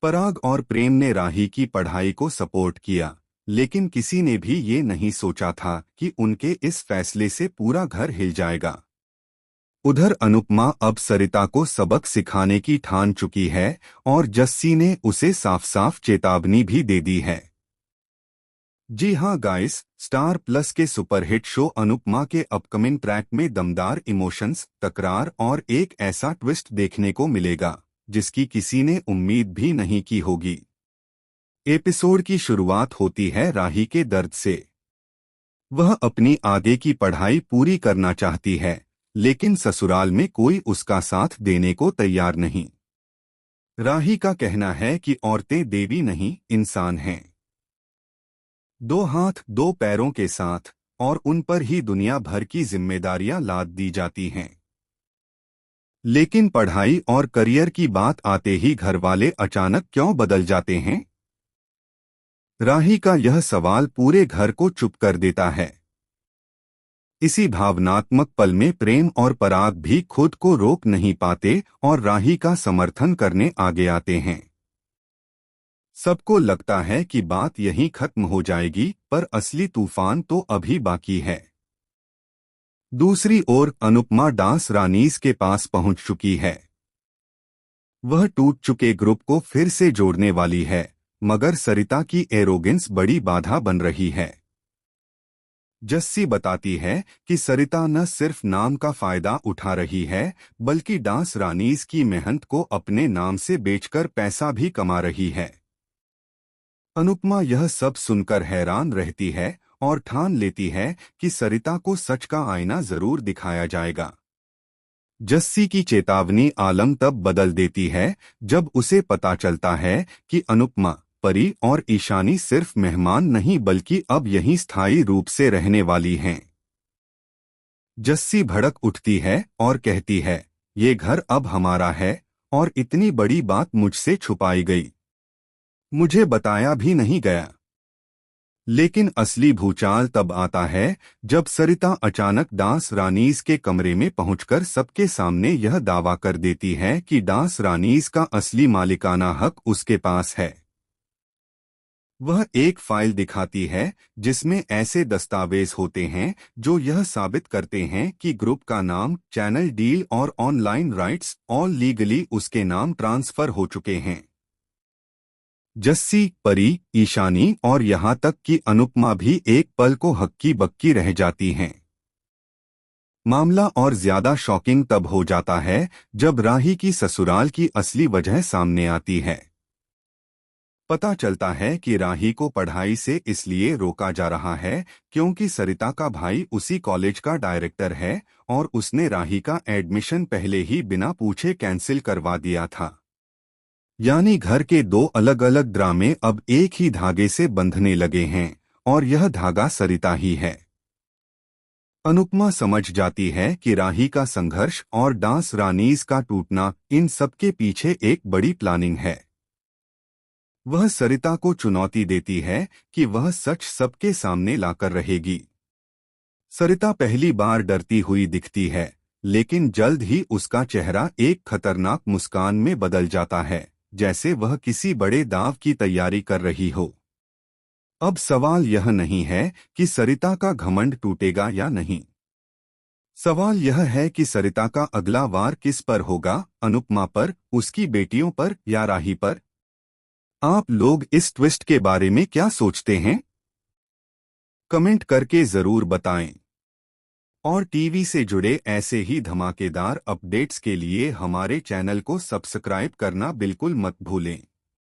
पराग और प्रेम ने राही की पढ़ाई को सपोर्ट किया, लेकिन किसी ने भी ये नहीं सोचा था कि उनके इस फैसले से पूरा घर हिल जाएगा। उधर अनुपमा अब सरिता को सबक सिखाने की ठान चुकी है और जस्सी ने उसे साफ साफ चेतावनी भी दे दी है। जी हाँ गाइस, स्टार प्लस के सुपरहिट शो अनुपमा के अपकमिंग ट्रैक में दमदार इमोशंस, तकरार और एक ऐसा ट्विस्ट देखने को मिलेगा जिसकी किसी ने उम्मीद भी नहीं की होगी। एपिसोड की शुरुआत होती है राही के दर्द से। वह अपनी आगे की पढ़ाई पूरी करना चाहती है, लेकिन ससुराल में कोई उसका साथ देने को तैयार नहीं। राही का कहना है कि औरतें देवी नहीं, इंसान हैं। दो हाथ दो पैरों के साथ, और उन पर ही दुनिया भर की जिम्मेदारियां लाद दी जाती हैं। लेकिन पढ़ाई और करियर की बात आते ही घरवाले अचानक क्यों बदल जाते हैं? राही का यह सवाल पूरे घर को चुप कर देता है। इसी भावनात्मक पल में प्रेम और पराग भी खुद को रोक नहीं पाते और राही का समर्थन करने आगे आते हैं। सबको लगता है कि बात यहीं खत्म हो जाएगी, पर असली तूफान तो अभी बाकी है। दूसरी ओर अनुपमा डांस रानीज के पास पहुंच चुकी है। वह टूट चुके ग्रुप को फिर से जोड़ने वाली है, मगर सरिता की एरोगेंस बड़ी बाधा बन रही है। जस्सी बताती है कि सरिता न सिर्फ नाम का फायदा उठा रही है, बल्कि डांस रानीज की मेहनत को अपने नाम से बेचकर पैसा भी कमा रही है। अनुपमा यह सब सुनकर हैरान रहती है और ठान लेती है कि सरिता को सच का आईना जरूर दिखाया जाएगा। जस्सी की चेतावनी आलम तब बदल देती है जब उसे पता चलता है कि अनुपमा, परी और ईशानी सिर्फ मेहमान नहीं बल्कि अब यहीं स्थायी रूप से रहने वाली हैं। जस्सी भड़क उठती है और कहती है, ये घर अब हमारा है और इतनी बड़ी बात मुझसे छुपाई गई, मुझे बताया भी नहीं गया। लेकिन असली भूचाल तब आता है जब सरिता अचानक डांस रानीज के कमरे में पहुंचकर सबके सामने यह दावा कर देती है कि डांस रानीज का असली मालिकाना हक उसके पास है। वह एक फाइल दिखाती है जिसमें ऐसे दस्तावेज होते हैं जो यह साबित करते हैं कि ग्रुप का नाम, चैनल डील और ऑनलाइन राइट्स ऑल लीगली उसके नाम ट्रांसफर हो चुके हैं। जस्सी, परी, ईशानी और यहाँ तक कि अनुपमा भी एक पल को हक्की बक्की रह जाती हैं। मामला और ज्यादा शॉकिंग तब हो जाता है जब राही की ससुराल की असली वजह सामने आती है। पता चलता है कि राही को पढ़ाई से इसलिए रोका जा रहा है क्योंकि सरिता का भाई उसी कॉलेज का डायरेक्टर है और उसने राही का एडमिशन पहले ही बिना पूछे कैंसिल करवा दिया था। यानी घर के दो अलग अलग ड्रामे अब एक ही धागे से बंधने लगे हैं, और यह धागा सरिता ही है। अनुपमा समझ जाती है कि राही का संघर्ष और डांस रानीज का टूटना, इन सबके पीछे एक बड़ी प्लानिंग है। वह सरिता को चुनौती देती है कि वह सच सबके सामने लाकर रहेगी। सरिता पहली बार डरती हुई दिखती है, लेकिन जल्द ही उसका चेहरा एक खतरनाक मुस्कान में बदल जाता है, जैसे वह किसी बड़े दांव की तैयारी कर रही हो। अब सवाल यह नहीं है कि सरिता का घमंड टूटेगा या नहीं। सवाल यह है कि सरिता का अगला वार किस पर होगा, अनुपमा पर, उसकी बेटियों पर या राही पर? आप लोग इस ट्विस्ट के बारे में क्या सोचते हैं? कमेंट करके जरूर बताएं। और टीवी से जुड़े ऐसे ही धमाकेदार अपडेट्स के लिए हमारे चैनल को सब्सक्राइब करना बिल्कुल मत भूलें।